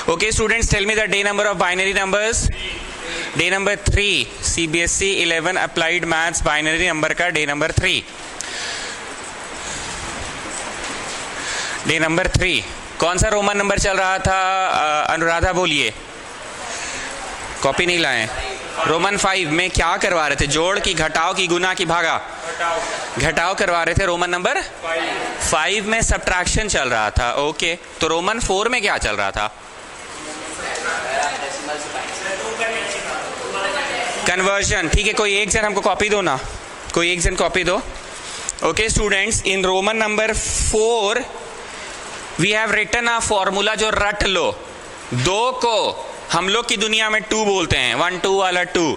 Okay, students, tell me the day number of binary numbers. Day number 3, CBSE 11 applied maths binary number का day number 3. Day number 3 कौन सा Roman number चल रहा था? अनुराधा बोलिए. Copy नहीं लाए. रोमन 5 में क्या करवा रहे थे? जोड़ की, घटाव की, गुना की, भागा? घटाव करवा रहे थे. रोमन नंबर 5 में सब्ट्रैक्शन चल रहा था. ओके, तो रोमन 4 में क्या चल रहा था? कन्वर्जन. ठीक है, कोई एक जन हमको कॉपी दो ना, कोई एक जन कॉपी दो. Okay students, in Roman number 4 we have written a formula जो रट लो. 2 को हम लोग की दुनिया में 2 बोलते हैं, 1 2 वाला 2.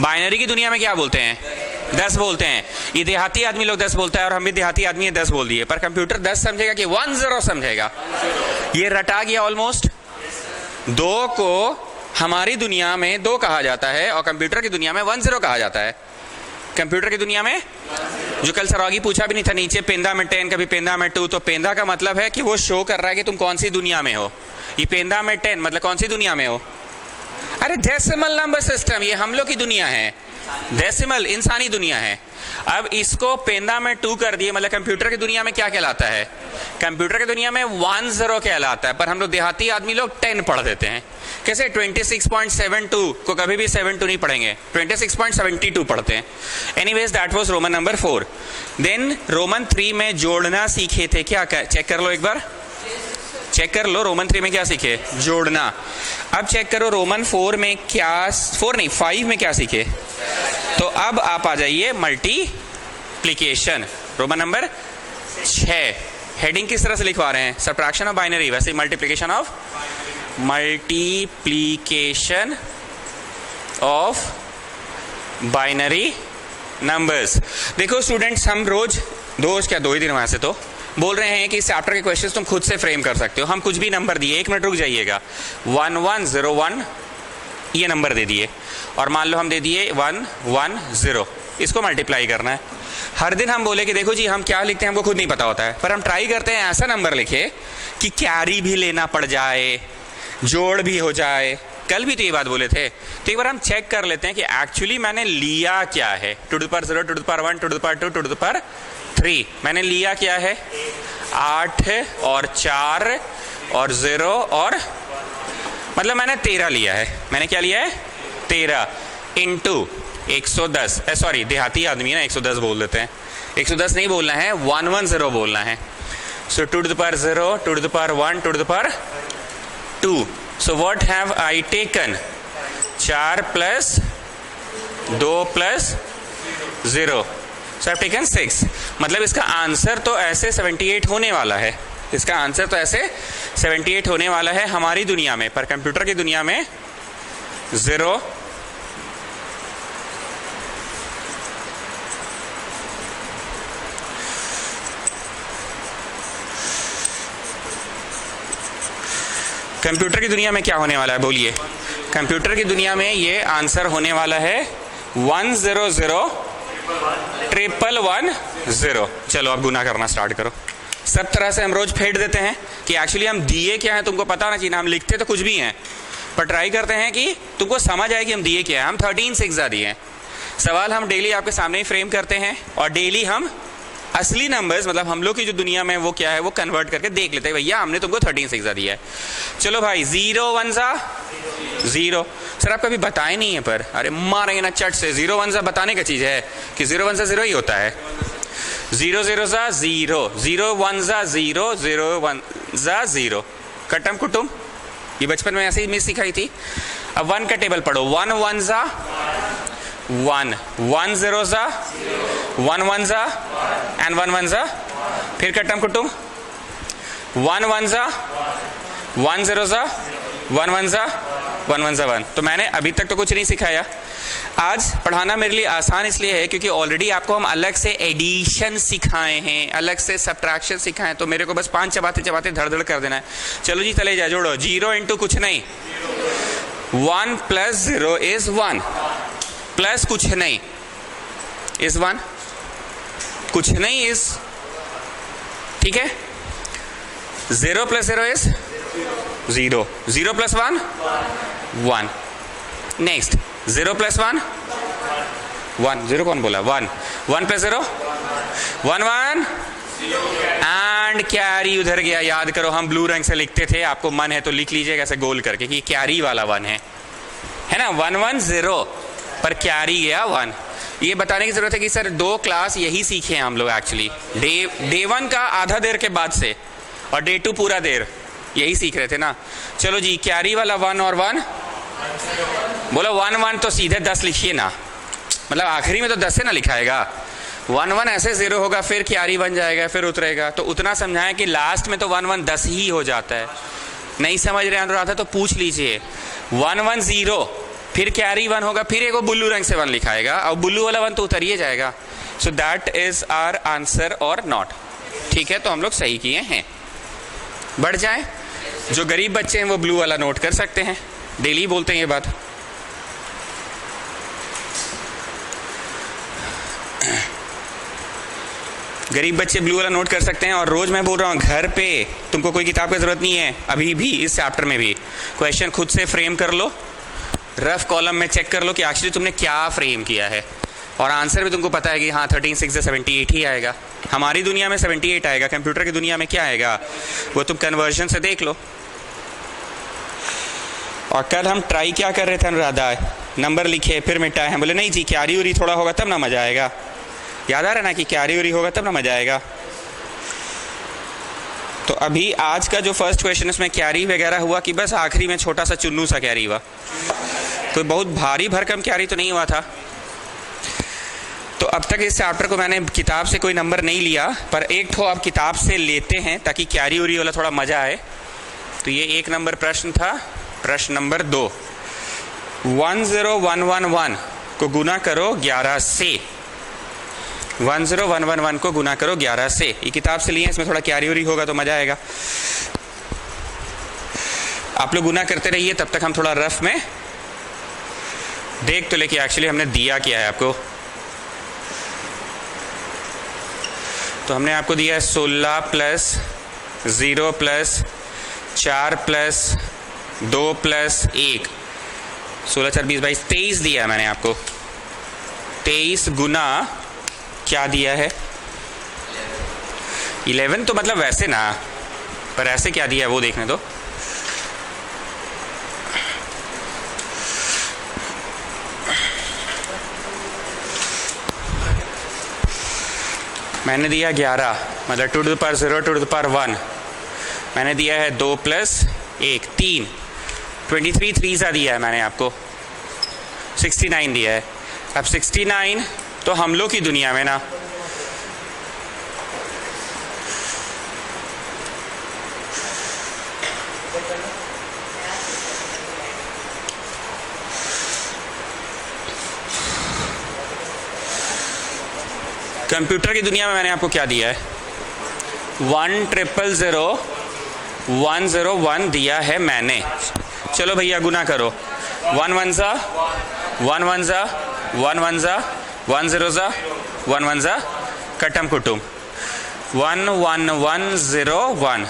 बाइनरी की दुनिया में क्या बोलते हैं? 10 बोलते हैं. ये देहाती आदमी लोग 10 बोलता है और हम भी देहाती आदमी है 10 बोल दिए, पर कंप्यूटर 10 समझेगा कि 1 0 समझेगा. ये रटा गया ऑलमोस्ट. 2 को हमारी दुनिया में 2 कहा जाता है और कंप्यूटर की दुनिया में 1 0 कहा जाता है. कंप्यूटर की दुनिया में जो कल सरागी पूछा भी नहीं था, नीचे पेंदा में 10 कभी पेंदा में 2, तो पेंदा का मतलब है कि वो शो कर रहा है कि तुम कौन सी दुनिया में हो. ये पेंदा में 10 मतलब कौन सी दुनिया में हो? अरे डेसिमल नंबर सिस्टम, ये हम लोग की दुनिया है. डेसिमल इंसानी दुनिया है. अब इसको पेंदा में 2 कर दिए, मतलब कंप्यूटर की दुनिया में क्या कहलाता है? कंप्यूटर की दुनिया में 1 0 कहलाता है, पर हम लोग देहाती आदमी लोग 10 पढ़ देते हैं. कैसे? 26.72 को कभी भी 72 नहीं पढ़ेंगे, 26.72 पढ़ते हैं. Anyways, that was Roman number 4. Then Roman 3 में जोड़ना सीखे थे. क्या चेक कर लो एक बार, चेक कर लो. रोमन 3 में क्या सीखे? जोड़ना. अब चेक करो रोमन 4 में क्या, 4 नहीं 5 में क्या सीखे? तो अब आप आ जाइए मल्टीप्लीकेशन. Roman number 6. हेडिंग किस तरह से लिखवा रहे हैं? सब्ट्रैक्शन ऑफ बाइनरी, वैसे मल्टीप्लीकेशन ऑफ बाइनरी नंबर्स. देखो स्टूडेंट्स, हम रोज 2 ही दिन वहां से तो बोल रहे हैं कि इस चैप्टर के क्वेश्चंस तुम खुद से फ्रेम कर सकते हो. हम कुछ भी नंबर दिए, 1 मिनट रुक जाइएगा, 1 1 0 1 ये नंबर दे दिए और मान लो हम दे दिए 1 1 0, इसको मल्टीप्लाई करना है. हर दिन हम बोले कि देखो जी हम क्या लिखते हैं हमको खुद नहीं पता होता है, पर हम ट्राई करते हैं ऐसा नंबर लिखे कि कैरी भी लेना पड़ जाए, जोड़ भी हो जाए. कल भी तो ये बात बोले थे. तो एक बार हम चेक कर लेते हैं कि एक्चुअली मैंने लिया क्या है. 2 to the power 0, 2 to the power 1, 2 to the power 2, 2 to the power 3. मैंने लिया क्या है? 8 और 4 और 0 और मतलब मैंने 13 लिया है. मैंने क्या लिया है? 13 इंटू 110. सॉरी, देहाती आदमी ना 110 बोल देते हैं. 110 नहीं बोलना है, 110 बोलना है. सो 2 to the power 0, 2 to the power 1, 2 to the power 2. So what have I taken? 4 plus 2 plus 0. So I've taken 6. मतलब इसका आंसर तो ऐसे 78 होने वाला है. इसका आंसर तो ऐसे 78 होने वाला है हमारी दुनिया में, पर कंप्यूटर की दुनिया में 0 कंप्यूटर की दुनिया में क्या होने वाला है? बोलिए. कंप्यूटर की दुनिया में ये आंसर होने वाला है 1 0 0 1 1 0. चलो अब गुना करना स्टार्ट करो. सब तरह से हम रोज फेंट देते हैं कि एक्चुअली हम दिए क्या है तुमको पता ना चाहिए. हम लिखते तो कुछ भी हैं, पर ट्राई करते हैं कि तुमको समझ आए कि हम दिए क्या है. हम 13 6 दिए हैं. सवाल हम डेली आपके सामने ही फ्रेम करते हैं और डेली हम असली नंबर्स, मतलब हम लोग की जो दुनिया में वो क्या है वो कन्वर्ट करके देख लेते हैं. भैया हमने तुमको 13 6 दिया है. चलो भाई, 0 1 0. सर आप कभी बताए नहीं है, पर अरे मारेंगे ना चट से. 0 1 बताने का चीज है कि 0 1 0 ही होता है. 0 0 0, 0 1 0, 0 1 0. कटम कुटुम, ये बचपन में ऐसे ही मिस सिखाई थी. अब 1 का टेबल पढ़ो. 1 1 1, 1 0 1 1 एंड 1 1. फिर कटम कुटुम 1 1 1 0 1 1 1 1. तो मैंने अभी तक तो कुछ नहीं सिखाया. आज पढ़ाना मेरे लिए आसान इसलिए है क्योंकि ऑलरेडी आपको हम अलग से एडिशन सिखाए हैं, अलग से सब्ट्रैक्शन सिखाए हैं. तो मेरे को बस 5 चबाते चबाते धड़ धड़ कर देना है. चलो जी चले जाए, जोड़ो. 0 इंटू कुछ नहीं, 1 प्लस 0 इज 1, प्लस कुछ नहीं इज 1, कुछ नहीं इज, ठीक है. 0 plus 0 is 0, 0 plus 1 1, next 0 plus 1 1, 0 कौन बोला, 1, 1 प्लस 0 1 1 एंड कैरी उधर गया। याद करो हम ब्लू रंग से लिखते थे, आपको मन है तो लिख लीजिएगा ऐसे गोल करके कि कैरी वाला 1 है ना, 1 1 0 पर कैरी गया 1। ये बताने की जरूरत है कि सर 2 क्लास यही सीखे हैं हम लोग एक्चुअली, डे 1 का आधा देर के बाद से और डे 2 पूरा देर यही सीख रहे थे ना। चलो जी, कैरी वाला 1 और 1 बोलो, 1 1 तो सीधे 10 लिखिए ना, मतलब आखिरी में तो 10 से ना लिखाएगा, 1 1 ऐसे 0 होगा, फिर कैरी बन जाएगा, फिर उतरेगा। तो उतना समझाएं कि लास्ट में तो 1 1 10 ही हो जाता है। नहीं समझ रहे अनुराधा तो पूछ लीजिए, 1 1 0 फिर कैरी 1 होगा, फिर एक ब्लू रंग से 1 लिखाएगा और ब्लू वाला 1 तो उतरिए जाएगा। So that is our answer और नॉट। ठीक है, तो हम लोग सही किए हैं। बढ़ जाए, जो गरीब बच्चे हैं वो ब्लू वाला नोट कर सकते हैं, डेली बोलते हैं ये बात। गरीब बच्चे ब्लू वाला नोट कर सकते हैं। और रोज मैं बोल रहा हूँ घर पे तुमको कोई किताब की जरूरत नहीं है, अभी भी इस चैप्टर में भी क्वेश्चन खुद से फ्रेम कर लो, रफ कॉलम में चेक कर लो कि एक्चुअली तुमने क्या फ्रेम किया है, और आंसर भी तुमको पता है कि हाँ 13 6 78 ही आएगा। हमारी दुनिया में 78 आएगा, कंप्यूटर की दुनिया में क्या आएगा वो तुम कन्वर्जन से देख लो। और कल हम ट्राई क्या कर रहे थे अनुराधा, नंबर लिखे फिर मिटाए हैं, बोले नहीं जी कैरी उरी थोड़ा होगा तब ना मजा आएगा। याद आ रहा है ना कि कैरी उरी होगा तब ना मजा आएगा। तो अभी आज का जो फर्स्ट क्वेश्चन इसमें कैरी वगैरह हुआ कि बस आखिरी में छोटा सा चुन्नू सा कैरी हुआ, तो बहुत भारी भरकम कैरी तो नहीं हुआ था। तो अब तक इस चैप्टर को मैंने किताब से कोई नंबर नहीं लिया, पर एक ठो अब किताब से लेते हैं ताकि कैरी उरी वाला थोड़ा मजा आए। तो ये 1 नंबर प्रश्न था। प्रश्न नंबर 2, 10111 को गुना करो 11 से, 10111 को गुना करो 11 से। ये किताब से लिए, इसमें थोड़ा कैरी उरी होगा तो मजा आएगा। आप लोग गुना करते रहिए, तब तक हम थोड़ा रफ में देख तो ले कि एक्चुअली हमने दिया क्या है आपको। तो हमने आपको दिया है 16 प्लस 0 प्लस 4 प्लस 2 प्लस 1, 16 4 20 22 23 दिया है मैंने आपको। 23 गुना क्या दिया है 11, तो मतलब वैसे ना, पर ऐसे क्या दिया है वो देखने दो। मैंने दिया 11, मतलब 2 to the power 0 2 to the power 1। मैंने दिया है 2 प्लस 1 3, 23 3 सा दिया है मैंने आपको, 69 दिया है। अब 69 तो हम लोग की दुनिया में ना कंप्यूटर की दुनिया में मैंने आपको क्या दिया है, 1000101 दिया है मैंने। चलो भैया गुना करो, 1 1 ज़ा 1 1 ज़ा 1 1 ज़ा 1 0 ज़ा 1 1 ज़ा कटम कुटुम 1 1 1 0 1।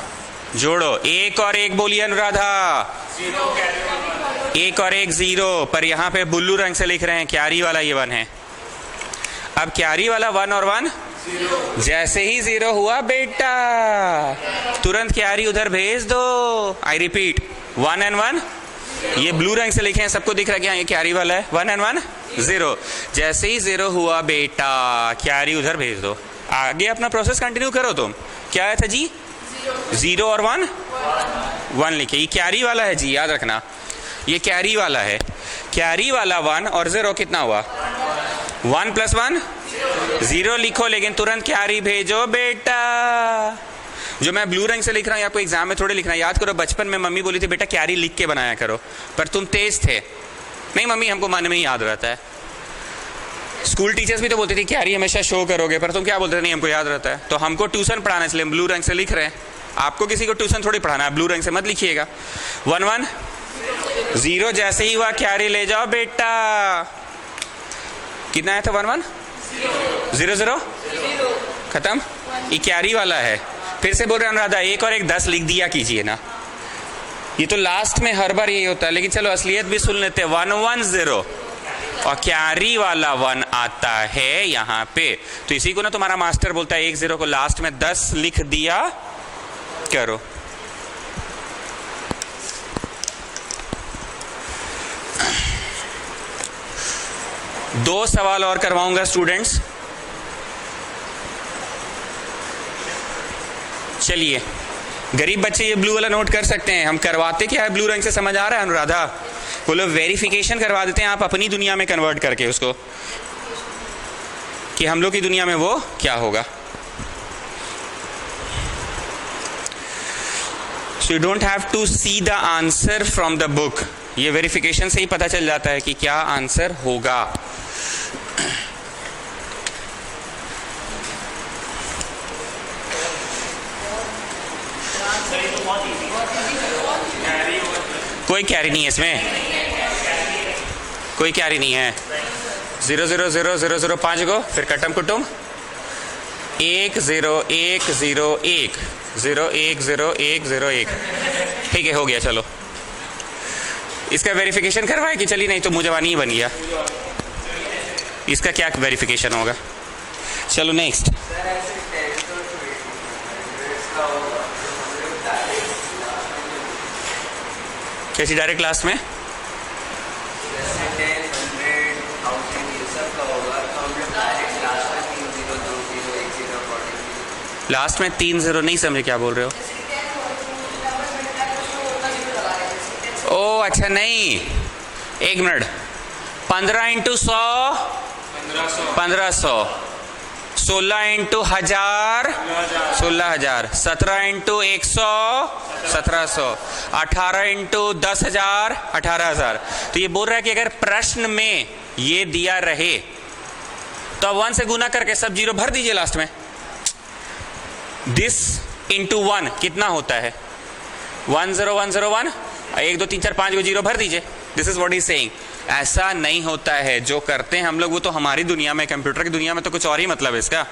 जोड़ो, 1 और 1 बोलिए अनुराधा, 1 और 1 0, पर यहाँ पे ब्लू रंग से लिख रहे हैं, कैरी वाला ये 1 है। अब कैरी वाला 1 और 1 0। जैसे ही 0 हुआ बेटा तुरंत कैरी उधर भेज दो। आई रिपीट, 1 and 1, ये ब्लू रंग से लिखे हैं, सबको दिख रहा है कि हाँ ये कैरी वाला है। 1 and 1 0, जैसे ही 0 हुआ बेटा कैरी उधर भेज दो। आगे अपना प्रोसेस कंटिन्यू करो। तुम क्या आया था जी, 0 और 1 1 लिखे, ये कैरी वाला है जी, याद रखना ये कैरी वाला है। कैरी वाला 1 और 0 कितना हुआ, 1 प्लस 1 0 लिखो, लेकिन तुरंत कैरी भेजो बेटा। जो मैं ब्लू रंग से लिख रहा हूँ आपको एग्जाम में थोड़े लिखना है। याद करो बचपन में मम्मी बोली थी बेटा कैरी लिख के बनाया करो, पर तुम तेज थे, नहीं मम्मी हमको मन में ही याद रहता है। स्कूल टीचर्स भी तो बोलती थी कैरी हमेशा शो करोगे, पर तुम क्या बोलते थे, नहीं हमको याद रहता है। तो हमको ट्यूशन पढ़ाना इसलिए हम ब्लू रंग से लिख रहे हैं। आपको किसी को ट्यूशन थोड़ी पढ़ाना है, ब्लू रंग से मत लिखिएगा। 1 1 0, जैसे ही हुआ कैरी ले जाओ बेटा। कितना आया था 1 1 0 0 खत्म। ये कैरी वाला है। फिर से बोल रहे अनुराधा 1 और 1 10 लिख दिया कीजिए ना, ये तो लास्ट में हर बार यही होता है, लेकिन चलो असलियत भी सुन लेते हैं। 110 और कैरी वाला 1 आता है यहाँ पे, तो इसी को ना तुम्हारा मास्टर बोलता है 10 को लास्ट में 10 लिख दिया करो। दो सवाल और करवाऊंगा स्टूडेंट्स। चलिए, गरीब बच्चे ये ब्लू वाला नोट कर सकते हैं। हम करवाते क्या है ब्लू रंग से, समझ आ रहा है अनुराधा? बोलो वेरिफिकेशन करवा देते हैं आप अपनी दुनिया में कन्वर्ट करके उसको, कि हम लोग की दुनिया में वो क्या होगा। So you don't have to see the answer from the book, ये वेरिफिकेशन से ही पता चल जाता है कि क्या आंसर होगा। कोई कैरी नहीं है इसमें, कोई कैरी नहीं है। 0 0 0 0 0 5 को फिर कटम कुटुम 1 0 1 0 1 0 1 0 1 0 1। ठीक है, हो गया। चलो इसका वेरिफिकेशन करवाए कि चली, नहीं तो मुझवानी ही बन गया। इसका क्या वेरिफिकेशन होगा? चलो नेक्स्ट। कैसी डायरेक्ट क्लास में? लास्ट में 3 0 नहीं समझे क्या बोल रहे हो? ओ अच्छा, नहीं, एक मिनट। 15 × 100 1500, 16 × 1000 16,000, 17 × 100 1700, 18 × 10,000 18,000। तो ये बोल रहा है कि अगर प्रश्न में ये दिया रहे तो 1 से गुना करके सब 0 भर दीजिए लास्ट में। दिस इंटू 1 कितना होता है? 1 0 1 0 1, 1 2 3 4 5 को 0 भर दीजिए। This is what he saying. ऐसा नहीं होता है। जो करते हैं हम लोग वो तो हमारी दुनिया में, कंप्यूटर की दुनिया में तो कुछ और ही मतलब है इसका।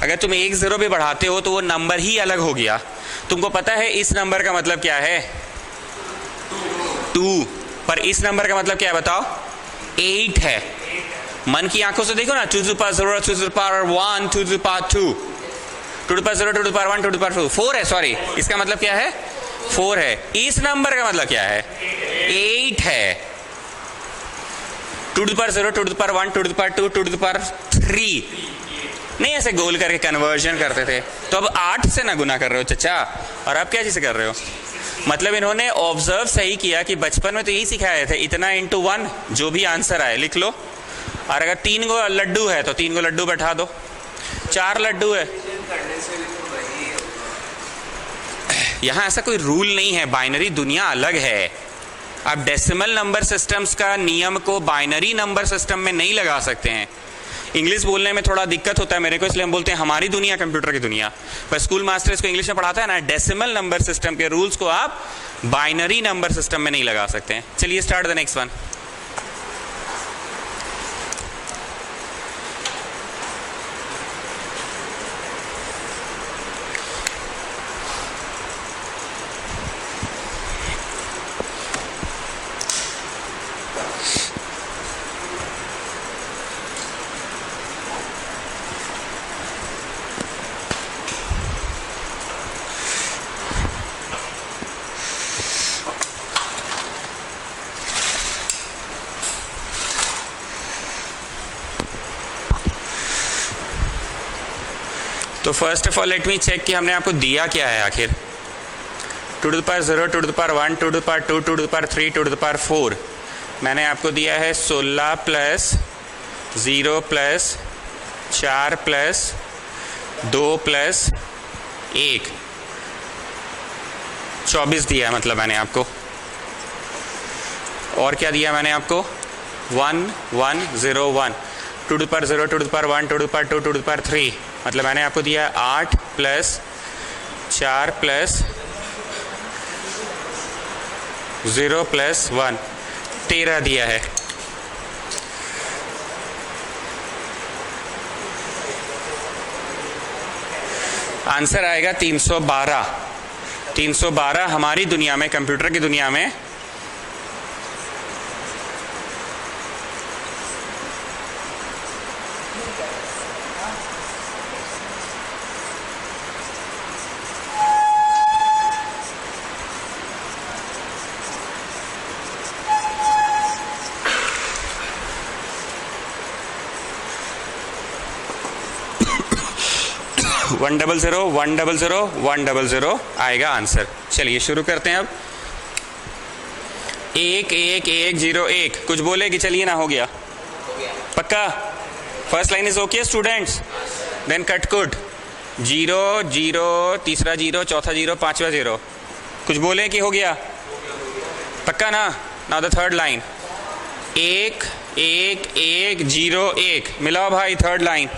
अगर तुम 1 0 भी बढ़ाते हो तो वो नंबर ही अलग हो गया। तुमको पता है इस नंबर का मतलब क्या है? 2। पर इस नंबर का मतलब क्या है बताओ? 8 है। मन की आंखों से देखो ना, 2 to the power 0, 2 to the power 1, 2 to the power 2, 2 to the power 0, 2 to the power 1, 2 to the power 2, 4 है। सॉरी, इसका मतलब क्या है? 4 है। इस नंबर का मतलब क्या है? 8 है। 2 to the power 0, 2 to the power 1, 2 to the power 2, 2 to the power 3। नहीं ऐसे गोल करके कन्वर्जन करते थे। तो अब 8 से ना गुना कर रहे हो चचा, और अब क्या चीज कर रहे हो? मतलब इन्होंने ऑब्जर्व सही किया कि बचपन में तो यही सिखाए थे, इतना इंटू 1 जो भी आंसर आए लिख लो। और अगर 3 को लड्डू है तो 3 को लड्डू बैठा दो। 4 लड्डू है, यहां ऐसा कोई रूल नहीं है। बाइनरी दुनिया अलग है। आप डेसिमल नंबर सिस्टम्स का नियम को बाइनरी नंबर सिस्टम में नहीं लगा सकते हैं। इंग्लिश बोलने में थोड़ा दिक्कत होता है मेरे को, इसलिए हम बोलते हैं हमारी दुनिया कंप्यूटर की दुनिया। पर स्कूल मास्टर इसको इंग्लिश में पढ़ाता है ना, डेसिमल नंबर सिस्टम के रूल्स को आप बाइनरी नंबर सिस्टम में नहीं लगा सकते हैं। चलिए स्टार्ट द नेक्स्ट वन। तो first of all let me check कि हमने आपको दिया क्या है आखिर। 2 to the power 0, 2 to the power 1, 2 to the power 2, 2 to the power 3, 2 to the power 4। मैंने आपको दिया है 16 प्लस 0 प्लस 4 प्लस 2 प्लस 1, 24 दिया है मतलब मैंने आपको। और क्या दिया मैंने आपको? 1 1 0 1, 2 to the power 0, 2 to the power 1, 2 to the power 2, 2 to the power 3। मतलब मैंने आपको दिया 8 प्लस 4 प्लस 0 प्लस 1, 13 दिया है। आंसर आएगा 312। 312 हमारी दुनिया में, कंप्यूटर की दुनिया में 100 100 100 आएगा आंसर। चलिए शुरू करते हैं अब। 11101 कुछ बोले कि चलिए ना, हो गया पक्का? First line is okay students? Then cut कुट 0 0 तीसरा 0 चौथा 0 पांचवा 0 कुछ बोले कि हो गया पक्का ना? नाउ द थर्ड लाइन 1 1 1 0 1 मिलाओ भाई थर्ड लाइन।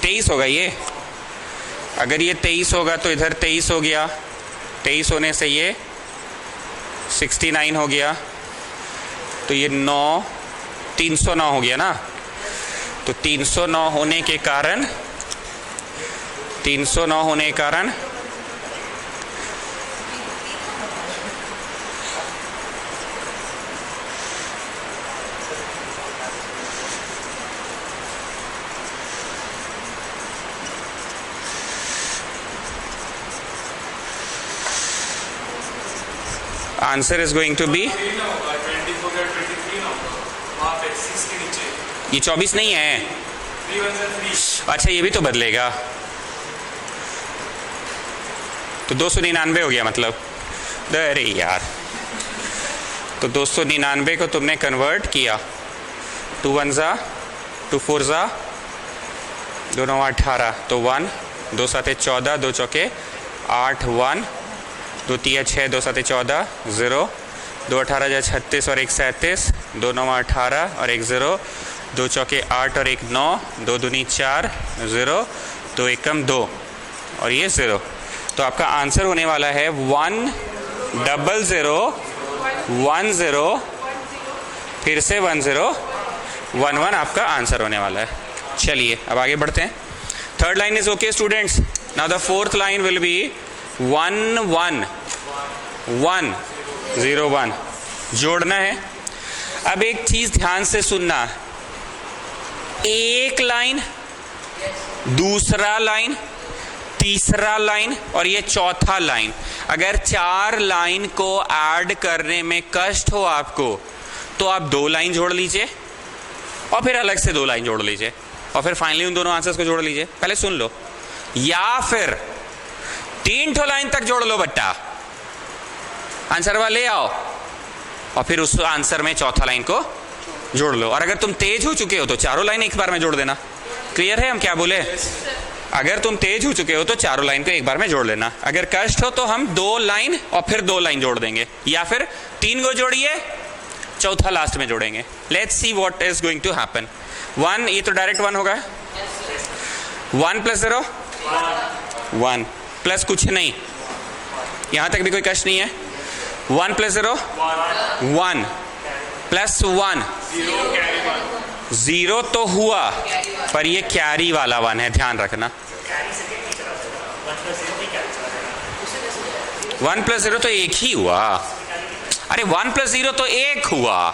23 होगा ये। अगर ये 23 होगा तो इधर 23 हो गया, 23 होने से ये 69 हो गया, तो ये 9 309 हो गया ना। तो 309 होने के कारण answer is going to be, ये 24 नहीं है। अच्छा ये भी तो बदलेगा, तो 299 हो गया मतलब। अरे यार, तो 299 को तुमने कन्वर्ट किया, 2 1 जा 2 4 जा 2 9 18, तो 1 2 7 14 2 चौके 8 1 2 3 6 2 7 14 0 2 18 जा 36 और 1 37 2 9 18 और 1 0 2 चौके 8 और 1 9 2 दूनी 4 0 2 एकम 2 और ये 0। तो आपका आंसर होने वाला है 10010 फिर से 1011 आपका आंसर होने वाला है। चलिए अब आगे बढ़ते हैं। Third line is okay students. Now the fourth line will be 1 1 1 0 1 जोड़ना है। अब एक चीज ध्यान से सुनना, एक लाइन, दूसरा लाइन, तीसरा लाइन और ये चौथा लाइन, अगर 4 लाइन को ऐड करने में कष्ट हो आपको तो आप 2 लाइन जोड़ लीजिए और फिर अलग से 2 लाइन जोड़ लीजिए और फिर फाइनली उन दोनों आंसर्स को जोड़ लीजिए। पहले सुन लो, या फिर 3 ठो लाइन तक जोड़ लो बट्टा, आंसर वाले आओ और फिर उस आंसर में चौथा लाइन को जोड़ लो। और अगर तुम तेज हो चुके हो तो चारों लाइन एक बार में जोड़ देना। क्लियर है हम क्या बोले? अगर तुम तेज हो चुके हो तो चारों लाइन को एक बार में जोड़ लेना। अगर कष्ट हो तो हम 2 लाइन और फिर 2 लाइन जोड़ देंगे, या फिर 3 को जोड़िए चौथा लास्ट में जोड़ेंगे। Let's see what is going to happen. 1, ये तो डायरेक्ट 1 होगा। 1 + 0 1 प्लस कुछ नहीं, यहां तक भी कोई कष्ट नहीं है। 1 + 0 1 प्लस 1 0 तो हुआ, पर ये कैरी वाला 1 है, ध्यान रखना। 1 + 0 तो 1 ही हुआ। अरे 1 + 0 तो 1 हुआ।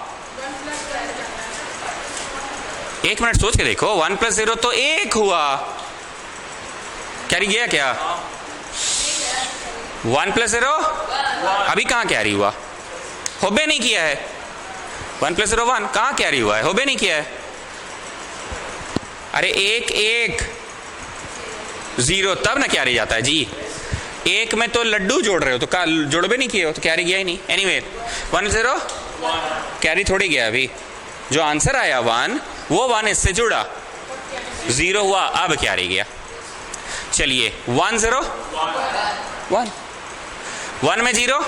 1 मिनट सोच के देखो, 1 + 0 तो 1 हुआ। कैरी गया क्या? 1 + 0 अभी कहां कैरी हुआ? होबे नहीं किया है। 1 + 0 1 कहां कैरी हुआ है? होबे नहीं किया है। अरे 1 1 0 तब ना कैरी जाता है जी। 1 में तो लड्डू जोड़ रहे हो तो जोड़बे नहीं किए हो तो कैरी गया ही नहीं। एनीवे 1 0 कैरी थोड़ी गया अभी। जो आंसर आया 1 वो 1 इससे जुड़ा, 0 हुआ, अब कैरी गया। चलिए 1 0 1 1 में 0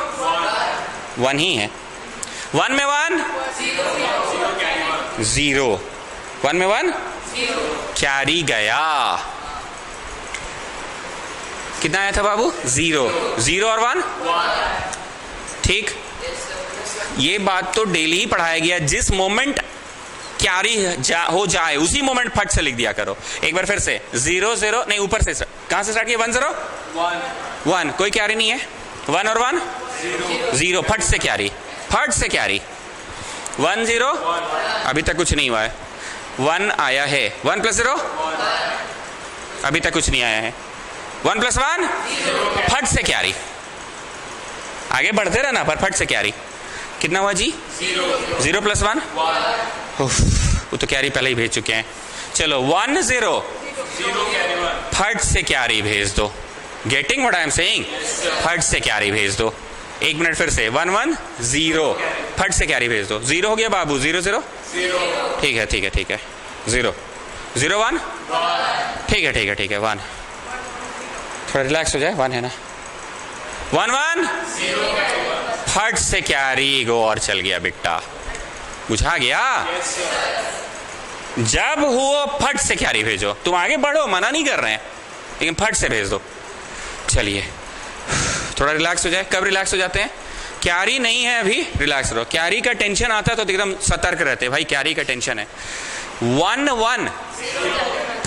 1 ही है। 1 में 1 0 1 में 1 कैरी गया। कितना आया था बाबू? 0 0 और 1 ठीक। ये बात तो डेली ही पढ़ाया गया, जिस मोमेंट कैरी हो जाए उसी मोमेंट फट से लिख दिया करो। एक बार फिर से 0 0 नहीं, ऊपर से कहाँ से स्टार्ट किया? 1 0 1, कोई कैरी नहीं है। 1 और 1 0, फट से कैरी, फट से कैरी। 1 0, अभी तक कुछ नहीं हुआ है। 1 आया है, 1 + 0, अभी तक कुछ नहीं आया है। 1 + 1 फट से कैरी। आगे बढ़ते रहना पर फट से कैरी। कितना हुआ जी? 0 + 1 वो तो कैरी पहले ही भेज चुके हैं। चलो 1 0 फट से कैरी भेज दो। Getting what I am saying? फट से कैरी भेज दो। 1 मिनट फिर से 1 1 0 फट से कैरी भेज दो। 0 हो गया बाबू, 0 0 ठीक है ठीक है ठीक है। 0 0 1 ठीक है ठीक है ठीक है। 1 थोड़ा रिलैक्स हो जाए। 1 है ना? 1 1 फट से कैरी गो और चल गया बेटा। बुझा गया? जब हुआ फट से कैरी भेजो। तुम आगे बढ़ो, मना नहीं कर रहे हैं, लेकिन फट से भेज दो। चलिए थोड़ा रिलैक्स हो जाए। कब रिलैक्स हो जाते हैं? कैरी नहीं है अभी, रिलैक्स रहो। कैरी का टेंशन आता है तो एकदम सतर्क रहते हैं, भाई कैरी का टेंशन है। 1 1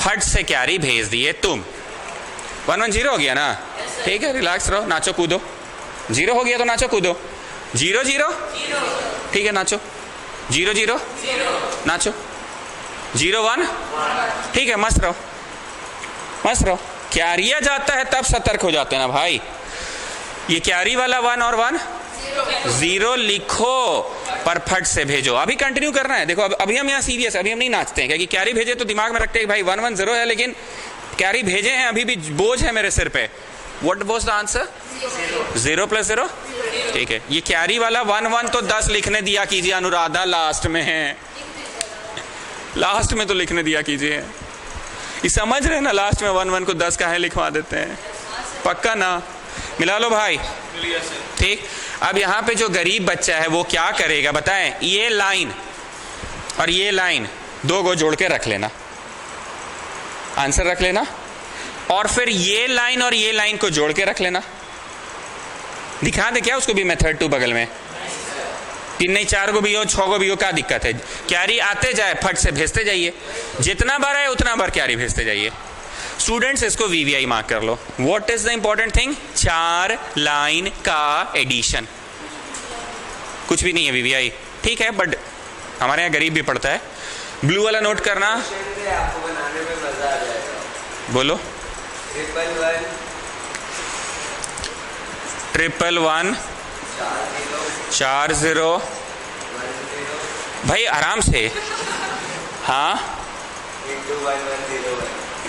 फट से कैरी भेज दिए तुम। 1 1 0 हो गया ना? ठीक है, रिलैक्स रहो, नाचो कूदो। 0 हो गया तो नाचो कूदो। 0 0 ठीक है, नाचो। 0 0 नाचो। 0 1 ठीक है, मस्त रहो मस्त रहो। कैरिया जाता है तब सतर्क हो जाते हैं ना भाई। ये कैरी वाला 1 और 1 0 लिखो पर फट से भेजो। अभी कंटिन्यू करना है। देखो अभी हम यहाँ सीरियस, अभी हम नहीं नाचते हैं, क्योंकि कैरी भेजे तो दिमाग में रखते हैं भाई 1 1 0 है, लेकिन कैरी भेजे हैं, अभी भी बोझ है मेरे सिर पे। What was the answer? 0 + 0 ठीक है। ये कैरी वाला 1 1 तो 10 लिखने दिया कीजिए अनुराधा, लास्ट में है, लास्ट में तो लिखने दिया कीजिए। ये समझ रहे ना, लास्ट में 1 1 को 10 काहे लिखवा देते हैं? पक्का ना? मिला लो भाई, ठीक। अब यहाँ पे जो गरीब बच्चा है वो क्या करेगा बताएं? ये लाइन और ये लाइन 2 को जोड़ के रख लेना, आंसर रख लेना, और फिर ये लाइन और ये लाइन को जोड़ के रख लेना। दिखा दे क्या उसको भी मेथड 2 बगल में? 3 नहीं 4 को भी हो, 6 को भी हो, क्या दिक्कत है? कैरी आते जाए, फट से भेजते जाइए। जितना बार आए उतना बार कैरी भेजते जाइए। स्टूडेंट्स इसको वीवीआई मार्क कर लो। What is the important thing? 4 line का एडिशन। कुछ भी नहीं है वीवीआई, ठीक है, बट हमारे यहाँ गरीब भी पढ़ता है। ब्लू वाला नोट करना। आपको बनाने में मजा आ जाएगा। बोलो। 1 1 1 4 0 भाई आराम से। हाँ,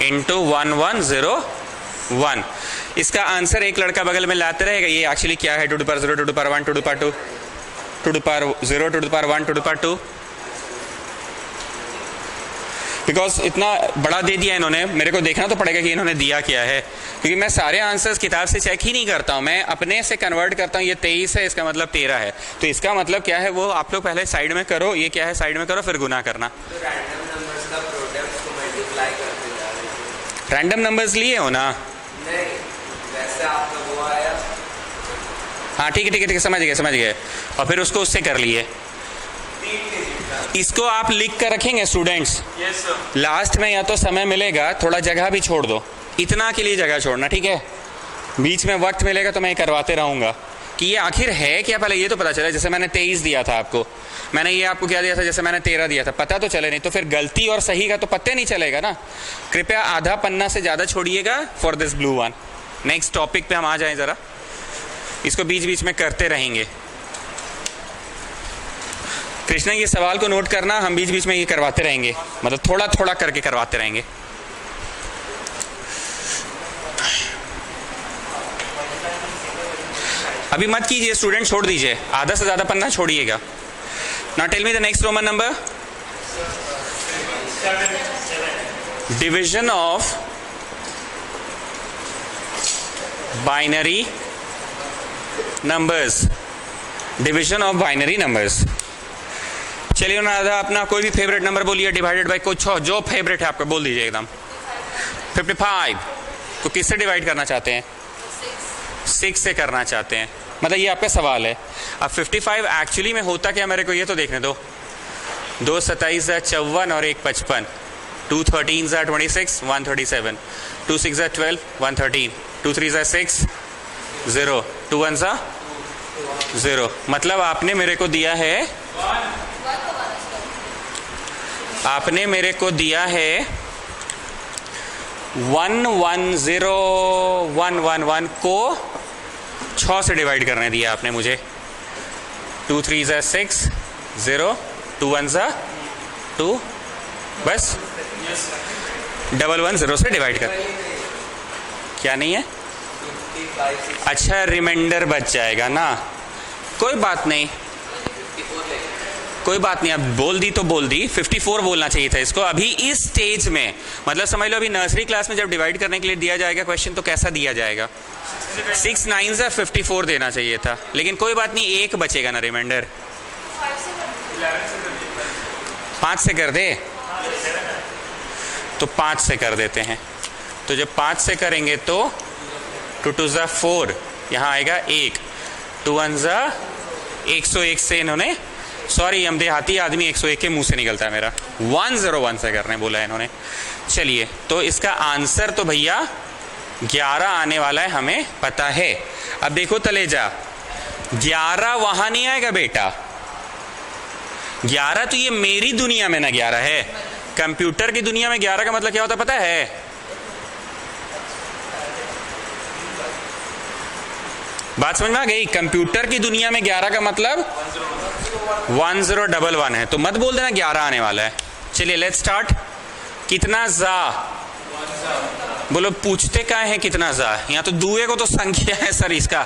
इंटू 1 1 0 1। इसका आंसर एक लड़का बगल में लाते रहेगा। ये एक्चुअली क्या है? 2 to the power 0, 2 to the power 1, 2 to the power 2, 2 to the power 0, 2 to the power 1, 2 to the power 2। Because इतना बड़ा दे दिया इन्होंने, मेरे को देखना तो पड़ेगा कि इन्होंने दिया क्या है, क्योंकि मैं सारे आंसर्स किताब से चेक ही नहीं करता हूँ, मैं अपने से कन्वर्ट करता हूँ। ये 23 है, इसका मतलब 13 है, तो इसका मतलब क्या है वो आप लोग पहले साइड में करो। ये क्या है? साइड में करो, फिर गुना करना। तो रैंडम नंबर्स का प्रोडक्ट को मल्टीप्लाई करते जा रहे हैं। रैंडम नंबर्स लिए हो ना? नहीं, वैसे आपका वो आया। हाँ ठीक है ठीक है ठीक है, समझ गए। और फिर उसको उससे कर लिए। इसको आप लिख कर रखेंगे स्टूडेंट्स। Yes sir. लास्ट में या तो समय मिलेगा, थोड़ा जगह भी छोड़ दो, इतना के लिए जगह छोड़ना, ठीक है? बीच में वक्त मिलेगा तो मैं करवाते रहूंगा कि ये आखिर है क्या, पहले ये तो पता चले। जैसे मैंने 23 दिया था आपको, मैंने ये आपको क्या दिया था? जैसे मैंने 13 दिया था, पता तो चले, नहीं तो फिर गलती और सही का तो पत्ते नहीं चलेगा ना। कृपया आधा पन्ना से ज्यादा छोड़िएगा for this blue one. Next topic पे हम आ जाएं जरा, इसको बीच बीच में करते रहेंगे। कृष्णा ये सवाल को नोट करना, हम बीच बीच में ये करवाते रहेंगे, मतलब थोड़ा थोड़ा करके करवाते रहेंगे। अभी मत कीजिए स्टूडेंट, छोड़ दीजिए, आधा से ज्यादा पन्ना छोड़िएगा। Now tell me the next roman number. Division of binary numbers, division of binary numbers. चलिए ना, अपना कोई भी फेवरेट नंबर बोलिए, डिवाइडेड बाय कुछ हो, जो फेवरेट है आपका बोल दीजिए एकदम। 55 को किससे डिवाइड करना चाहते हैं? 6 से करना चाहते हैं, मतलब ये आपका सवाल है। अब 55 एक्चुअली में होता क्या, मेरे को ये तो देखने दो। 2 27 54 और 1 55, 2 13 26, 1 37। 2 6 are 12, 1 13, 2 3 are 6, 0, 2 1 are 0। मतलब आपने मेरे को दिया है, आपने मेरे को दिया है 1 1 0 1 1 1 को 6 से डिवाइड करने दिया आपने मुझे। 2 3 are 6, 0, 2 1 are 2, बस 1 1 0 से डिवाइड कर। क्या नहीं है? अच्छा, रिमाइंडर बच जाएगा ना, कोई बात नहीं, कोई बात नहीं। अब बोल दी तो बोल दी, 54 बोलना चाहिए था इसको अभी इस स्टेज में। मतलब समझ लो अभी नर्सरी क्लास में जब डिवाइड करने के लिए दिया जाएगा क्वेश्चन तो कैसा दिया जाएगा, 6 9 से 54 देना चाहिए था, लेकिन कोई बात नहीं, एक बचेगा ना रिमाइंडर। 5 से कर दे, तो 5 से कर देते हैं। तो जब 5 से करेंगे तो 2 2 जा 4, यहाँ आएगा 1, 2 1 जा 101 से इन्होंने, सॉरी हम देहाती आदमी 101 के मुंह से निकलता है मेरा, 101 से करने बोला है इन्होंने। चलिए, तो इसका आंसर तो भैया 11 आने वाला है, हमें पता है। अब देखो तलेजा, 11 वहां नहीं आएगा बेटा, 11 तो ये मेरी दुनिया में ना 11 है, कंप्यूटर की दुनिया में 11 का मतलब क्या होता है पता है? बात समझ में आ गई? कंप्यूटर की दुनिया में 11 का मतलब 1011 है, तो मत बोल देना 11 आने वाला है। चलिए लेट्स स्टार्ट। कितना जा बोलो, पूछते क्या है कितना जा? यहाँ तो दुए को तो संख्या है सर इसका।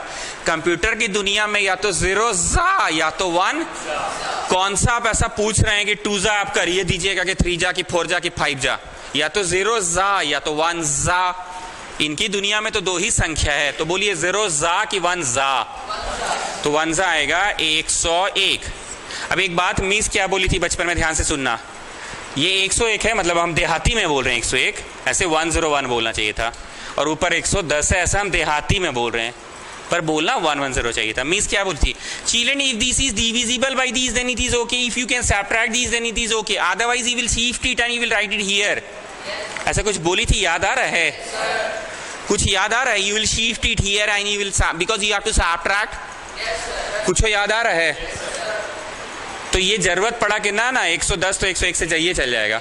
कंप्यूटर की दुनिया में या तो 0 जा या तो 1। कौन सा आप ऐसा पूछ रहे हैं कि 2 जा आप करिए दीजिएगा कि 3 जा कि 4 जा कि 5 जा? या तो 0 जा या तो 1 जा। इनकी दुनिया में तो 2 ही संख्या है, तो बोलिए 0 जा कि 1 जा? तो 1 जा आएगा 101। अब एक बात मिस क्या बोली थी बचपन में, ध्यान से सुनना। ये 101 है, मतलब हम देहाती में बोल रहे हैं 101, ऐसे 101 बोलना चाहिए था, और ऊपर 110 है, ऐसा हम देहाती में बोल रहे हैं, पर बोलना 110 चाहिए था। मिस क्या बोली थी? Children, if this is divisible by this then it is okay, if you can subtract this then it is okay, otherwise you will shift it and you will write it here. ऐसा कुछ बोली थी, याद आ रहा है? कुछ याद आ रहा है? You will shift it here and you will because you have to subtract. कुछ याद आ रहा है? तो ये जरूरत पड़ा कि ना 110 तो 101 से जाइए चल जाएगा,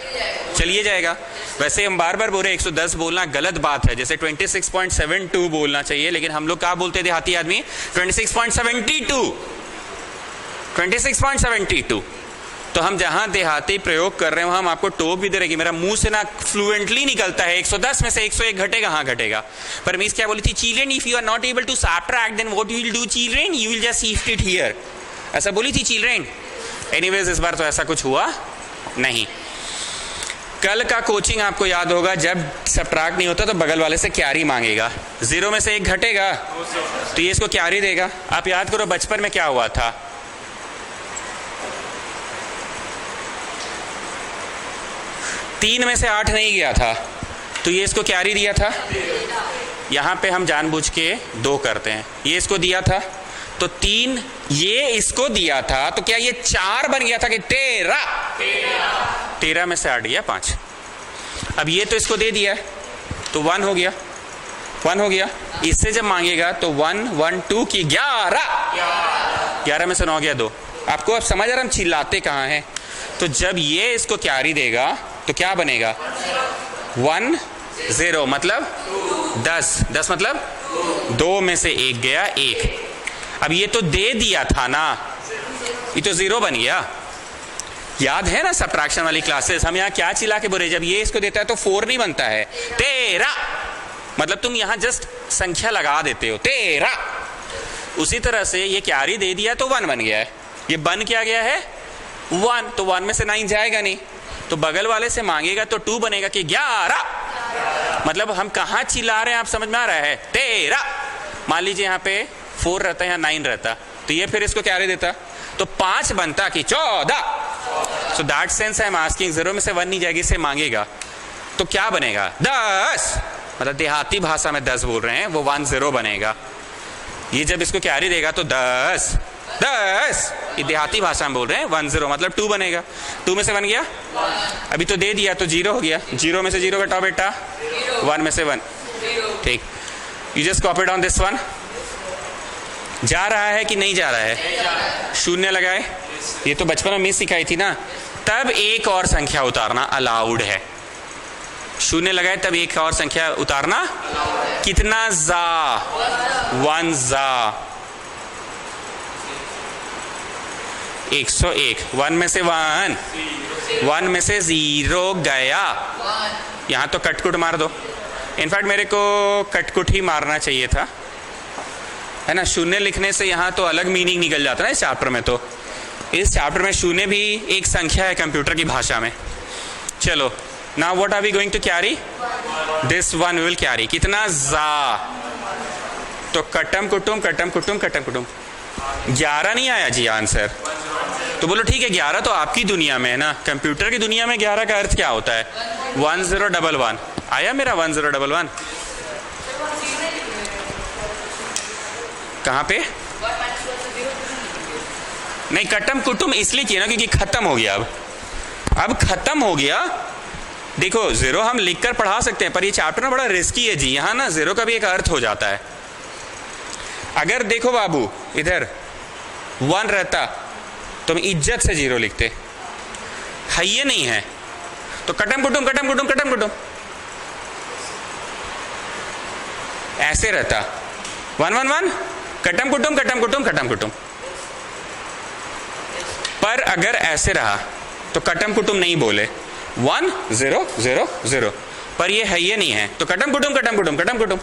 चलिए जाएगा। वैसे हम बार बार बोल रहे 110 बोलना गलत बात है, जैसे 26.72 बोलना चाहिए, लेकिन हम लोग क्या बोलते थे हाथी आदमी? 26.72, 26.72। तो हम जहां देहाती प्रयोग कर रहे हो हम आपको टोक भी दे रहे कि मेरा मुंह से ना फ्लुएंटली निकलता है, 110 में से 101 घटेगा, हाँ घटेगा। पर मिस क्या बोली थी? Children, if you are not able to subtract then what you will do children? You will just shift it here. ऐसा बोली थी चिल्ड्रन। एनीवेज इस बार तो ऐसा कुछ हुआ नहीं। कल का कोचिंग आपको याद होगा, जब सब्ट्रैक्ट नहीं होता तो बगल वाले से क्यारी मांगेगा, 0 में से 1 घटेगा तो ये इसको क्यारी देगा। आप याद करो बचपन में क्या हुआ था, 3 में से 8 नहीं गया था तो ये इसको क्यारी दिया था। यहां पे हम जानबूझ के 2 करते हैं, ये इसको दिया था तो 3, ये इसको दिया था तो क्या ये 4 बन गया था कि 13 में से 8 गया 5। अब ये तो इसको दे दिया है तो 1 हो गया, 1 हो गया। इससे जब मांगेगा तो 1 1 2 की 11 में से 9 गया 2। आपको अब समझ आ रहा हम चिल्लाते कहाँ हैं? तो जब ये इसको क्यारी देगा तो क्या बनेगा? 1 0 मतलब 10 मतलब 2 में से 1 गया 1। अब ये तो दे दिया था ना, ये तो 0 बन गया। याद है ना सब्ट्रैक्शन वाली क्लासेस, हम यहाँ क्या चिल्ला के बोले, जब ये इसको देता है तो 4 नहीं बनता है, 13। मतलब तुम यहाँ जस्ट संख्या लगा देते हो 13। उसी तरह से ये क्यारी दे दिया तो 1 बन गया है, ये बन क्या गया है 1, तो 1 में से 9 जाएगा नहीं, तो बगल वाले से मांगेगा तो 2 बनेगा कि 11। मतलब हम कहाँ चिल्ला रहे हैं आप समझ में आ रहा है? 13। मान लीजिए यहाँ पे 4 रहता है, यहाँ 9 रहता, तो ये फिर इसको क्या देता तो 5 बनता कि 14। So that sense I am asking, 0 में से 1 नहीं जाएगी, इसे मांगेगा तो क्या बनेगा? 10। मतलब देहाती भाषा में 10 बोल रहे हैं, वो 10 बनेगा। ये जब इसको क्यारी देगा तो 10 10, ये देहाती भाषा में बोल रहे हैं। 1 0 मतलब 2 बनेगा। 2 में से 1 गया, अभी तो दे दिया तो 0 हो गया। 0 में से 0 घटाओ बेटा, 1 में से 1, ठीक। You just copy down this one. जा रहा है कि नहीं जा रहा है? शून्य लगाए, ये तो बचपन में मिस सिखाई थी ना। तब एक और संख्या उतारना अलाउड है। शून्य लगाए तब एक और संख्या उतारना, कितना जा? 1 जा 101। 1 में से 1, 1 में से 0 गया। यहां तो कटकुट मार दो। इनफैक्ट मेरे को कटकुट ही मारना चाहिए था, है ना। शून्य लिखने से यहाँ तो अलग मीनिंग निकल जाता है इस चैप्टर में। तो इस चैप्टर में शून्य भी एक संख्या है कंप्यूटर की भाषा में। चलो, now what are we going to carry? This one will carry, कितना? जा। तो कटम कुटुम कटम कुटुम कटम कुटुम 11 नहीं आया जी आंसर। तो बोलो ठीक है, 11 तो आपकी दुनिया में है ना, कंप्यूटर की दुनिया में 11 का अर्थ क्या होता है? 1011 आया मेरा 1011। कहाँ पे? नहीं, कटम कुटुम इसलिए किया ना क्योंकि खत्म हो गया। अब खत्म हो गया। देखो, 0 हम लिखकर पढ़ा सकते हैं, पर ये चैप्टर ना बड़ा रिस्की है जी। यहाँ ना 0 का भी एक अर्थ हो जाता है। अगर देखो बाबू, इधर 1 रहता तो हम इज्जत से 0 लिखते, है ये नहीं है तो कटम कुटुम कटम कुटुम कटम कुटुम ऐसे रहता। 111 कटम कुटुम कटम कुटुम कटम कुटुम। पर अगर ऐसे रहा तो कटम कुटुम नहीं बोले, 1 0 0 0, पर ये है ये नहीं है तो कटम कुटुम कटम कुटुम कटम कुटुम।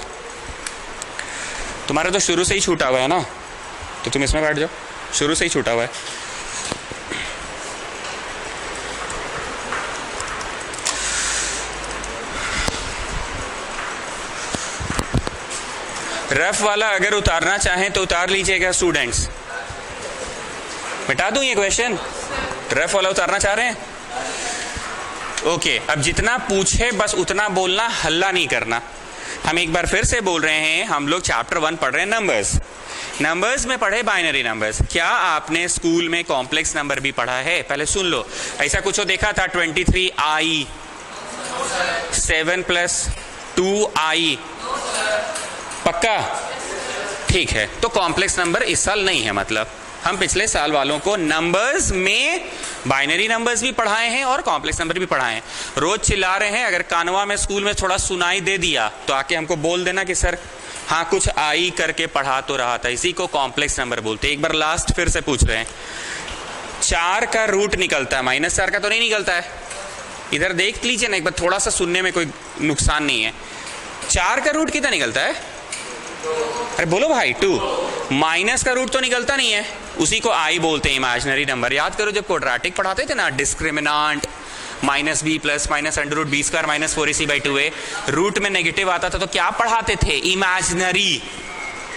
तुम्हारा तो शुरू से ही छूटा हुआ है ना, तो तुम इसमें बैठ जाओ, शुरू से ही छूटा हुआ है। रफ वाला अगर उतारना चाहें तो उतार लीजिएगा स्टूडेंट्स। मिटा दूं ये क्वेश्चन? रफ वाला उतारना चाह रहे हैं? ओके, अब जितना पूछे बस उतना बोलना, हल्ला नहीं करना। हम एक बार फिर से बोल रहे हैं, हम लोग चैप्टर 1 पढ़ रहे हैं नंबर्स। नंबर्स में पढ़े बाइनरी नंबर्स। क्या आपने स्कूल में कॉम्प्लेक्स नंबर भी पढ़ा है? पहले सुन लो। ऐसा कुछ देखा था 23i 7 + 2i? पक्का? ठीक है, तो कॉम्प्लेक्स नंबर इस साल नहीं है। मतलब हम पिछले साल वालों को नंबर्स में बाइनरी नंबर्स भी पढ़ाए हैं और कॉम्प्लेक्स नंबर भी पढ़ाए हैं। रोज चिल्ला रहे हैं, अगर कानवा में स्कूल में थोड़ा सुनाई दे दिया तो आके हमको बोल देना कि सर हाँ कुछ आई करके पढ़ा तो रहा था। इसी को कॉम्प्लेक्स नंबर बोलते हैं। एक बार लास्ट फिर से पूछ रहे हैं, 4 का रूट निकलता है, -4 का तो नहीं निकलता है। इधर देख लीजिए ना एक बार, थोड़ा सा सुनने में कोई नुकसान नहीं है। 4 का रूट कितना निकलता है? अरे बोलो भाई, 2। माइनस का रूट तो निकलता नहीं है, उसी को आई बोलते हैं, इमेजिनरी नंबर। याद करो जब क्वाड्रेटिक पढ़ाते थे ना, डिस्क्रिमिनांट -b + -√b² - 4ac/2a, रूट में नेगेटिव आता था तो क्या पढ़ाते थे? Imaginary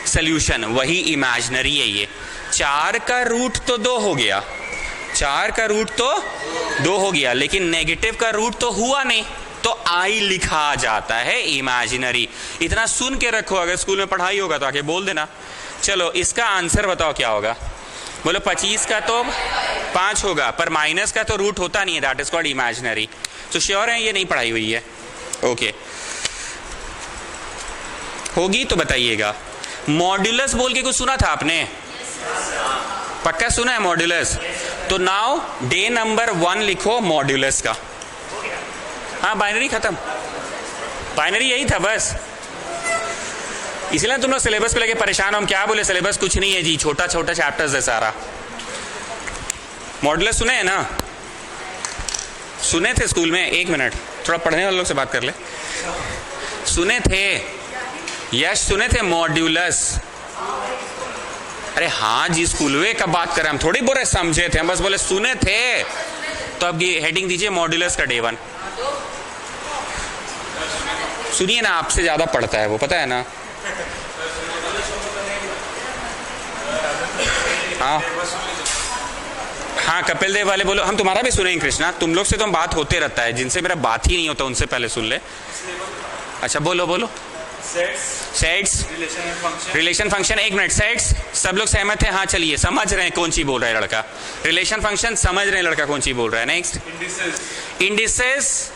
solution. वही इमेजिनरी है ये। 4 का रूट तो 2 हो गया, 4 का रूट तो 2 हो गया, लेकिन नेगेटिव का रूट तो हुआ नहीं, तो आई लिखा जाता है इमेजिनरी। इतना सुन के रखो, अगर स्कूल में पढ़ाई होगा तो आके बोल देना। चलो, इसका आंसर बताओ क्या होगा? बोलो 25 का तो 5 होगा, पर माइनस का तो रूट होता नहीं है, दैट इज कॉल्ड इमेजिनरी। तो श्योर है ये नहीं पढ़ाई हुई है? ओके, होगी तो बताइएगा। मॉड्यूलस बोल के कुछ सुना था आपने? पक्का सुना है मॉड्यूलस? तो नाउ डे नंबर 1 लिखो मॉड्यूलस का। हाँ, बाइनरी खत्म, बाइनरी यही था बस। इसलिए तुम लोग सिलेबस पे लेके परेशान हो। हम क्या बोले, सिलेबस कुछ नहीं है जी, छोटा छोटा चैप्टर्स है सारा। मॉड्यूलस सुने हैं ना? सुने थे स्कूल में? एक मिनट, थोड़ा पढ़ने वाले लोग से बात कर ले। सुने थे? यश सुने थे मॉड्यूलस? अरे हाँ जी, स्कूलवे का बात करें हम, थोड़ी बोले समझे थे हम, बस बोले सुने थे। तो अब ये हेडिंग दीजिए मॉड्यूलस का डे 1। सुनिए ना, आपसे ज्यादा पढ़ता है वो, पता है ना? हाँ हाँ, कपिल देव वाले बोलो। हम तुम्हारा भी सुनेंगे कृष्णा, तुम लोग से तो हम बात होते रहता है, जिनसे मेरा बात ही नहीं होता उनसे पहले सुन ले। अच्छा बोलो बोलो। Sets, relation function. एक मिनट, सेट्स सब लोग सहमत हैं? हाँ चलिए, समझ रहे हैं कौन सी बोल रहा है लड़का। रिलेशन फंक्शन समझ रहे हैं लड़का कौन सी बोल रहा है। नेक्स्ट, इंडिसेस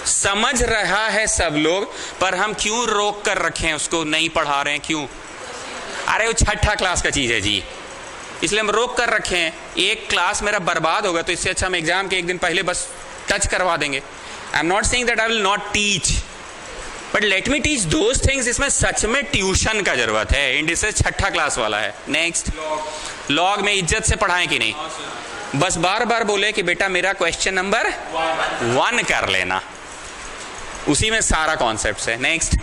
समझ रहा है सब लोग, पर हम क्यों रोक कर रखे हैं, उसको नहीं पढ़ा रहे हैं, क्यों? अरे वो छठा क्लास का चीज है जी, इसलिए हम रोक कर रखे हैं। एक क्लास मेरा बर्बाद होगा, तो इससे अच्छा हम एग्जाम के एक दिन पहले बस टच करवा देंगे। I am not saying that I will not teach, but let me teach those things इसमें सच में ट्यूशन का जरूरत है। इंडिसेस छठा क्लास वाला है। नेक्स्ट, लॉग में इज्जत से पढ़ाएं कि नहीं? बस बार बार बोले कि बेटा मेरा क्वेश्चन नंबर 1 कर लेना, उसी में सारा कॉन्सेप्ट है। नेक्स्ट,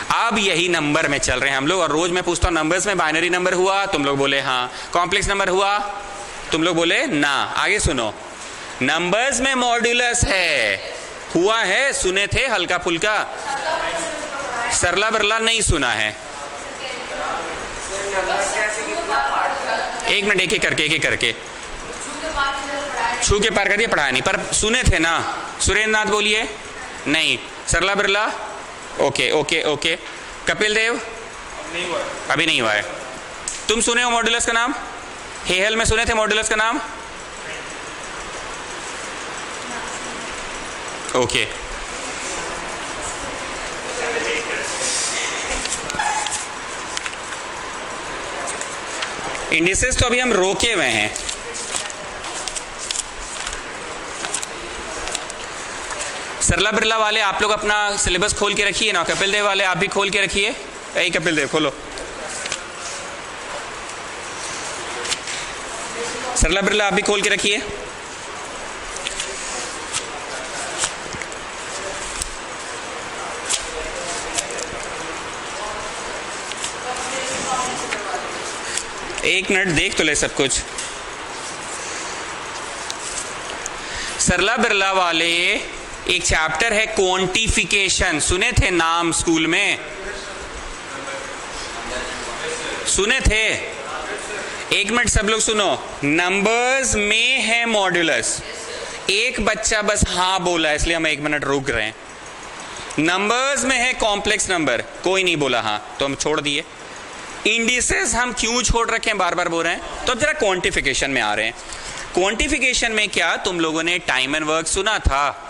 अब यही नंबर में चल रहे हैं हम लोग, और रोज मैं पूछता हूं नंबर्स में बाइनरी नंबर हुआ, तुम लोग बोले हाँ। कॉम्प्लेक्स नंबर हुआ, तुम लोग बोले ना। आगे सुनो, नंबर्स में मॉड्यूलस है, हुआ है, सुने थे हल्का फुल्का, सरला बरला नहीं सुना है। एक मिनट, एक एक करके छू के पार कर दिया, पढ़ाया नहीं, पर सुने थे ना। सुरेंद्र नाथ बोलिए नहीं, Sarla Birla okay okay okay, Kapil Dev अभी नहीं हुआ है। तुम सुने हो मॉड्यूलस का नाम? हेहल में सुने थे मॉड्यूलस का नाम? ओके, इंडिसेस तो अभी हम रोके हुए हैं। सरला बिरला वाले आप लोग अपना सिलेबस खोल के रखिए ना। कपिल देव वाले आप भी खोल के रखिए। यही कपिल देव खोलो, सरला बिरला आप भी खोल के रखिए। एक मिनट देख तो ले सब कुछ। सरला बिरला वाले एक चैप्टर है क्वांटिफिकेशन, सुने थे नाम स्कूल में? सुने थे? एक मिनट सब लोग सुनो, नंबर्स में है मॉड्यूलस। एक बच्चा बस हाँ बोला, इसलिए हम 1 मिनट रुक रहे हैं। नंबर्स में है कॉम्प्लेक्स नंबर, कोई नहीं बोला हाँ, तो हम छोड़ दिए। इंडिसेस हम क्यों छोड़ रखे हैं, बार बार बोल रहे हैं, तो अब जरा क्वांटिफिकेशन में आ रहे हैं। क्वांटिफिकेशन में क्या तुम लोगों ने टाइम एंड वर्क सुना था?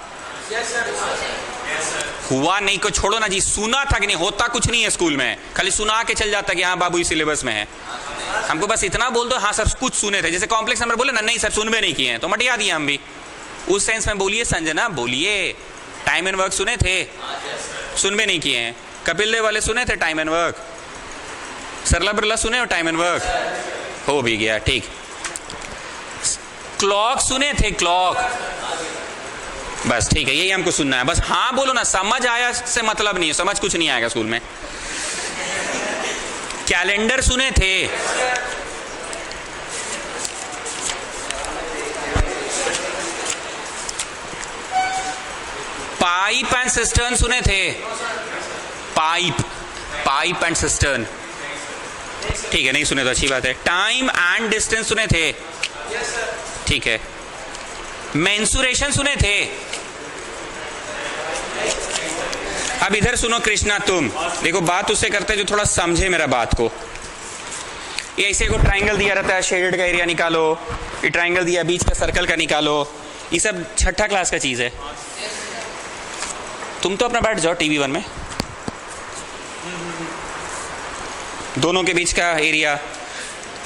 हुआ नहीं को छोड़ो ना जी, सुना था कि नहीं? होता कुछ नहीं है स्कूल में, खाली सुना के चल जाता कि हाँ बाबू इस सिलेबस में है। हमको बस इतना बोल दो हाँ सर कुछ सुने थे, जैसे कॉम्प्लेक्स नंबर बोले ना, नहीं सर सुन भी नहीं किए हैं, तो मटिया दिया हम भी। उस सेंस में बोलिए संजना, बोलिए टाइम एंड वर्क सुने थे? सुन भी नहीं किए हैं। कपिल देव वाले सुने थे टाइम एंड वर्क? सरला बिरला सुने हो टाइम एंड वर्क? हो भी गया, ठीक। क्लॉक सुने थे? क्लॉक, बस ठीक है, यही हमको सुनना है, बस हाँ बोलो ना। समझ आया से मतलब नहीं है, समझ कुछ नहीं आएगा स्कूल में। कैलेंडर सुने थे? पाइप एंड सिस्टर्न सुने थे? पाइप एंड सिस्टर्न, ठीक है, नहीं सुने तो अच्छी बात है। टाइम एंड डिस्टेंस सुने थे? ठीक है। मेंसुरेशन सुने थे? अब इधर सुनो कृष्णा, तुम देखो बात उससे करते जो थोड़ा समझे मेरा बात को। ये ऐसे को ट्राइंगल दिया रहता है, शेडेड का एरिया निकालो, ये ट्राइंगल दिया बीच का सर्कल का निकालो, ये सब छठा क्लास का चीज है। तुम तो अपना बैठ जाओ टीवी 1 में, दोनों के बीच का एरिया।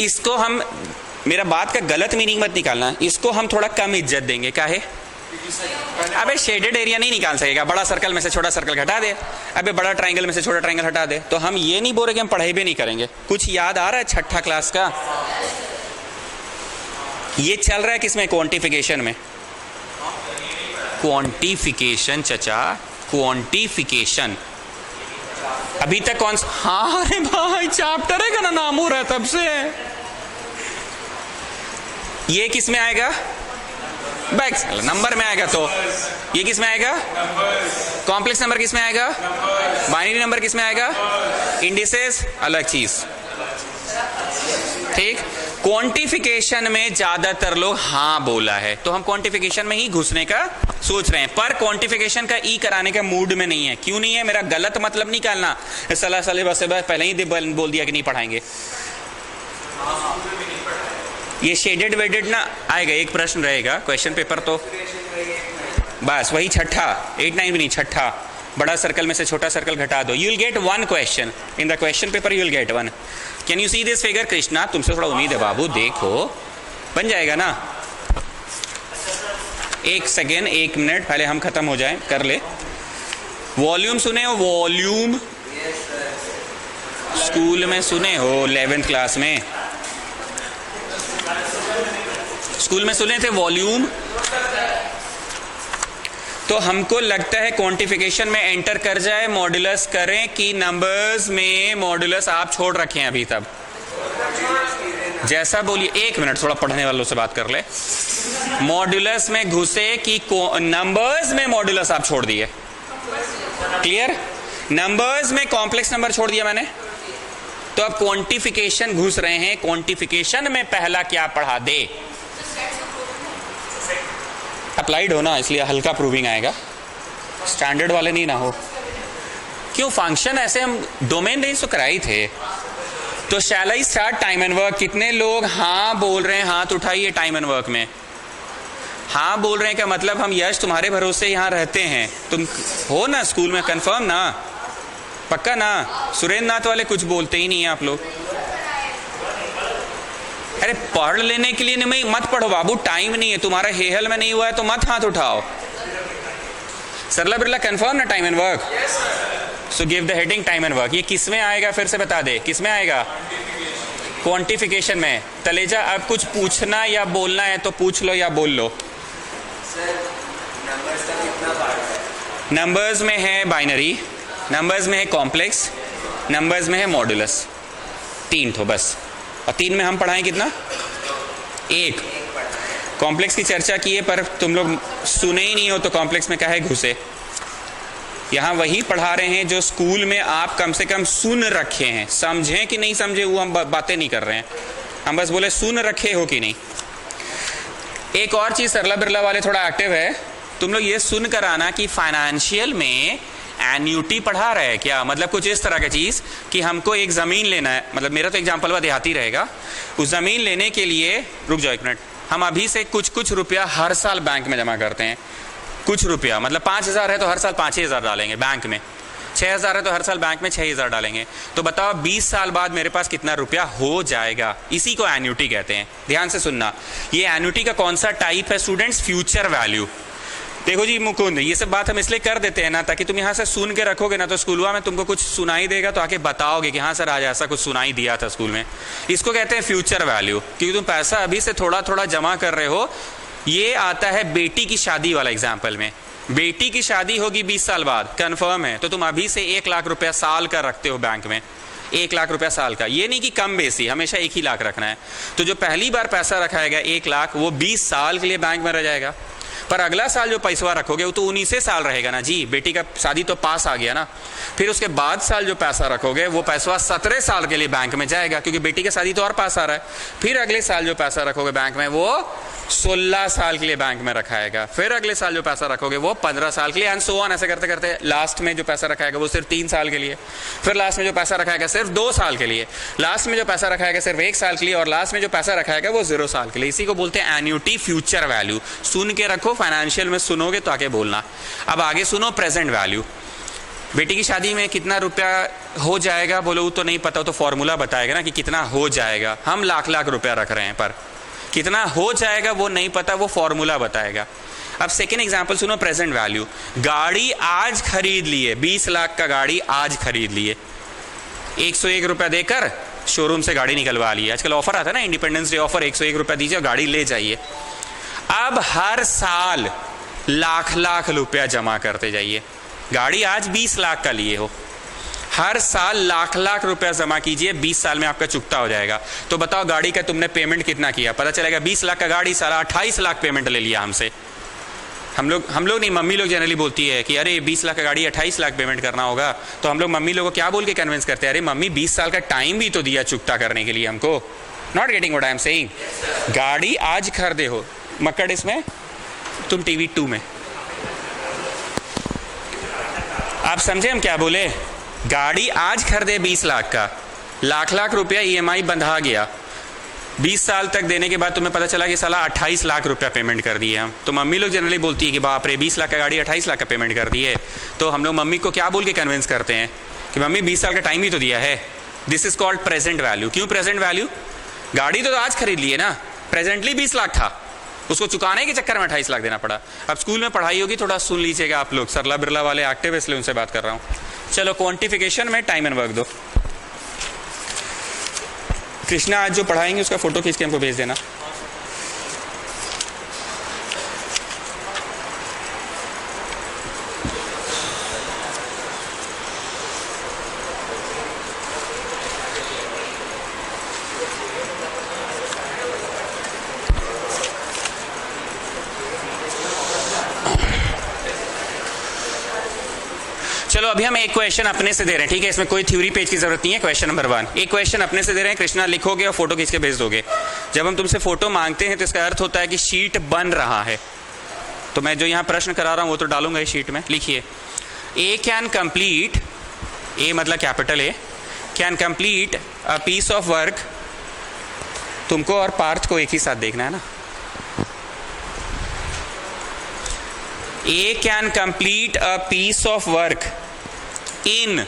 इसको हम, मेरा बात का गलत मीनिंग मत निकालना, इसको हम थोड़ा कम इज्जत देंगे। क्या है? अबे शेडेड एरिया नहीं निकाल सकेगा, बड़ा सर्कल में से छोटा सर्कल हटा दे, अबे बड़ा ट्राइंगल में से छोटा ट्राइंगल हटा दे। तो हम ये नहीं बोल रहे कि हम पढ़ाई भी नहीं करेंगे। कुछ याद आ रहा है छठा क्लास का? ये चल रहा है किसमें? क्वांटिफिकेशन में। क्वांटिफिकेशन चचा, क्वांटिफिकेशन अभी तक कौन सा? हाँ अरे भाई चैप्टर है का ना, नाम हो रहा है तब से। ये किस में आएगा? बैक्स नंबर में आएगा। तो ये किस में आएगा? कॉम्प्लेक्स नंबर किस में आएगा? बाइनरी नंबर किस में आएगा? इंडिसेस अलग चीज, ठीक। क्वांटिफिकेशन में ज्यादातर लोग हाँ बोला है, तो हम क्वांटिफिकेशन में ही घुसने का सोच रहे हैं, पर क्वांटिफिकेशन का ई कराने के मूड में नहीं है। क्यों नहीं है? मेरा गलत मतलब निकालना, सलाह बस पहले ही बोल दिया कि नहीं पढ़ाएंगे। ये शेडेड वेडेड ना आएगा, एक प्रश्न रहेगा क्वेश्चन पेपर, तो बस वही छठा, 8 9 भी नहीं, छठा बड़ा सर्कल में से छोटा सर्कल घटा दो, you will get 1 question in the question paper, you will get 1। Can you see this figure? Krishna तुमसे थोड़ा उम्मीद है बाबू, देखो बन जाएगा ना। 1 सेकेंड 1 मिनट पहले हम खत्म हो जाए, कर ले। वॉल्यूम सुने हो? वॉल्यूम स्कूल में सुने हो? 11th क्लास में स्कूल में सुने थे वॉल्यूम। तो हमको लगता है क्वांटिफिकेशन में एंटर कर जाए, मॉड्यूलस करें कि नंबर्स में मॉड्यूलस आप छोड़ रखे हैं अभी तक? जैसा बोलिए। 1 मिनट थोड़ा पढ़ने वालों से बात कर ले। मॉड्यूलस में घुसे कि नंबर्स में मॉड्यूलस आप छोड़ दिए? क्लियर? नंबर्स में कॉम्प्लेक्स नंबर छोड़ दिया मैंने, तो अब क्वांटिफिकेशन घुस रहे हैं। क्वांटिफिकेशन में पहला क्या पढ़ा दे? अप्लाइड हो ना, इसलिए हल्का प्रूविंग आएगा, स्टैंडर्ड वाले नहीं ना हो। क्यों? फंक्शन ऐसे हम डोमेन रेंज तो कराए थे। तो shall I start time and work? कितने लोग हाँ बोल रहे हैं? हाथ उठाइए। टाइम एंड वर्क में हाँ बोल रहे हैं, क्या मतलब? हम यश तुम्हारे भरोसे यहाँ रहते हैं, तुम हो ना स्कूल में? कंफर्म ना? पक्का ना? सुरेंद्र नाथ वाले कुछ बोलते ही नहीं है आप लोग। अरे पढ़ लेने के लिए नहीं, मत पढ़ो बाबू, टाइम नहीं है तुम्हारा, हेहल में नहीं हुआ है तो मत हाथ उठाओ। सरला बिरला कंफर्म ना time and work? So give the heading time and work. ये किस में आएगा फिर से बता दे, किस में आएगा? क्वांटिफिकेशन में। तलेजा अब कुछ पूछना या बोलना है तो पूछ लो या बोल लो। नंबर्स का कितना पार्ट है? नंबर्स में है बाइनरी, नंबर्स में है कॉम्प्लेक्स, नंबर्स में है मॉड्यूलस। 3 तो बस। और 3 में हम पढ़ाएं कितना? 1। कॉम्प्लेक्स की चर्चा की है पर तुम लोग सुने ही नहीं हो, तो कॉम्प्लेक्स में क्या है घुसे। यहाँ वही पढ़ा रहे हैं जो स्कूल में आप कम से कम सुन रखे हैं। समझें कि नहीं समझे वो हम बातें नहीं कर रहे हैं, हम बस बोले सुन रखे हो कि नहीं। एक और चीज, सरला बिरला वाले थोड़ा एक्टिव है, तुम लोग ये सुन कर आना कि फाइनेंशियल में एन्यूटी पढ़ा रहे हैं क्या? मतलब कुछ इस तरह की चीज कि हमको एक जमीन लेना है, मतलब मेरा तो एग्जाम्पल वह देहाती रहेगा। उस जमीन लेने के लिए, रुक जाओ 1 मिनट, हम अभी से कुछ रुपया हर साल बैंक में जमा करते हैं। कुछ रुपया मतलब 5,000 है तो हर साल 5,000 डालेंगे बैंक में, 6,000 है तो हर साल बैंक में 6,000 डालेंगे। तो बताओ 20 साल बाद मेरे पास कितना रुपया हो जाएगा? इसी को एन्यूटी कहते हैं। ध्यान से सुनना, ये एन्यूटी का कौन सा टाइप है स्टूडेंट्स? Future value. देखो जी मुकुंद, ये सब बात हम इसलिए कर देते हैं ना ताकि तुम यहाँ से सुन के रखोगे ना, तो स्कूलवा में तुमको कुछ सुनाई देगा तो आके बताओगे कि हाँ सर आज ऐसा कुछ सुनाई दिया था स्कूल में। इसको कहते हैं फ्यूचर वैल्यू, क्योंकि तुम पैसा अभी से थोड़ा थोड़ा जमा कर रहे हो। ये आता है बेटी की शादी वाला एग्जाम्पल में। बेटी की शादी होगी 20 साल बाद, कंफर्म है, तो तुम अभी से 1 लाख रुपया साल का रखते हो बैंक में। 1 लाख रुपया साल का, ये नहीं कि कम बेसी, हमेशा 1 ही लाख रखना है। तो जो पहली बार पैसा रखाएगा 1 लाख, वो 20 साल के लिए बैंक में रह जाएगा। पर अगला साल जो पैसा रखोगे वो तो 19 साल रहेगा ना जी, बेटी का शादी तो पास आ गया ना। फिर उसके बाद साल जो पैसा रखोगे वो पैसा 17 साल के लिए बैंक में जाएगा, क्योंकि बेटी का शादी तो और पास आ रहा है। फिर अगले साल जो पैसा रखोगे बैंक में वो 16 साल के लिए बैंक में रखाएगा। फिर अगले साल जो पैसा रखोगे वो 15 साल के लिए, एंड सो ऑन। ऐसे करते करते लास्ट में जो पैसा रखाएगा वो सिर्फ 3 साल के लिए, फिर लास्ट में जो पैसा रखाएगा सिर्फ 2 साल के लिए, लास्ट में जो पैसा रखाएगा सिर्फ 1 साल के लिए, और लास्ट में जो पैसा रखाएगा वो 0 साल के लिए। इसी को बोलते हैं एन्यूटी, फ्यूचर वैल्यू। सुन के रखो, फाइनेंशियल में सुनोगे तो आगे बोलना। अब आगे सुनो प्रेजेंट वैल्यू। बेटी की शादी में कितना रुपया हो जाएगा बोलो, वो तो नहीं पता, तो फॉर्मूला बताएगा ना कि कितना हो जाएगा। हम लाख रुपया रख रहे हैं पर कितना हो जाएगा वो नहीं पता, वो फॉर्मूला बताएगा। अब सेकेंड एग्जांपल सुनो, प्रेजेंट वैल्यू। गाड़ी आज खरीद लिए, 20 लाख का गाड़ी आज खरीद लिए, 101 रुपया देकर शोरूम से गाड़ी निकलवा लिए। आजकल ऑफर आता है ना, इंडिपेंडेंस डे ऑफर, 101 रुपया दीजिए और गाड़ी ले जाइए। अब हर साल लाख रुपया जमा करते जाइए। गाड़ी आज 20 लाख का लिए हो, हर साल लाख रुपया जमा कीजिए, 20 साल में आपका चुकता हो जाएगा। तो बताओ गाड़ी का तुमने पेमेंट कितना किया? पता चलेगा 20 लाख का गाड़ी, सारा 28 लाख पेमेंट ले लिया हमसे। हम लोग नहीं, मम्मी लोग जनरली बोलती है कि अरे 20 लाख का गाड़ी 28 लाख पेमेंट करना होगा। तो हम लोग मम्मी लोगों को क्या बोल के कन्विंस करते हैं? अरे मम्मी 20 साल का टाइम भी तो दिया चुकता करने के लिए हमको, not getting what I am saying? गाड़ी आज खरीदे हो, मकड़ इसमें, तुम टीवी 2 में। आप समझे हम क्या बोले? गाड़ी आज खरीदे 20 लाख का, लाख रुपया EMI बंधा गया, 20 साल तक देने के बाद तुम्हें पता चला कि साला 28 लाख रुपया पेमेंट कर दिए हम। तो मम्मी लोग जनरली बोलती है कि बाप रे 20 लाख का गाड़ी 28 लाख का पेमेंट कर दी है। तो हम लोग मम्मी को क्या बोल के कन्विंस करते हैं कि मम्मी 20 साल का टाइम ही तो दिया है। This is called present value. क्यों प्रेजेंट वैल्यू? गाड़ी तो आज खरीद ली है ना, प्रेजेंटली 20 लाख था, उसको चुकाने के चक्कर में 28 लाख देना पड़ा। अब स्कूल में पढ़ाई होगी, थोड़ा सुन लीजिएगा आप लोग, सरला बिरला वाले एक्टिव, इसलिए उनसे बात कर रहा हूँ। चलो क्वांटिफिकेशन में टाइम एंड वर्क दो। कृष्णा आज जो पढ़ाएंगे उसका फोटो खींच के हमको भेज देना। चलो अभी हम एक क्वेश्चन अपने से दे रहे हैं, ठीक है? इसमें कोई थ्योरी पेज की जरूरत नहीं है। क्वेश्चन नंबर 1, एक क्वेश्चन अपने से दे रहे हैं, कृष्णा लिखोगे और फोटो खींच के भेज दोगे। जब हम तुमसे फोटो मांगते हैं तो इसका अर्थ होता है कि शीट बन रहा है। तो मैं जो यहाँ प्रश्न करा रहा हूँ वो तो डालूंगा इस शीट में। लिखिए, ए कैन कंप्लीट, ए मतलब capital A, can complete a piece of work. तुमको और पार्थ को एक ही साथ देखना है ना। A can complete a piece of work in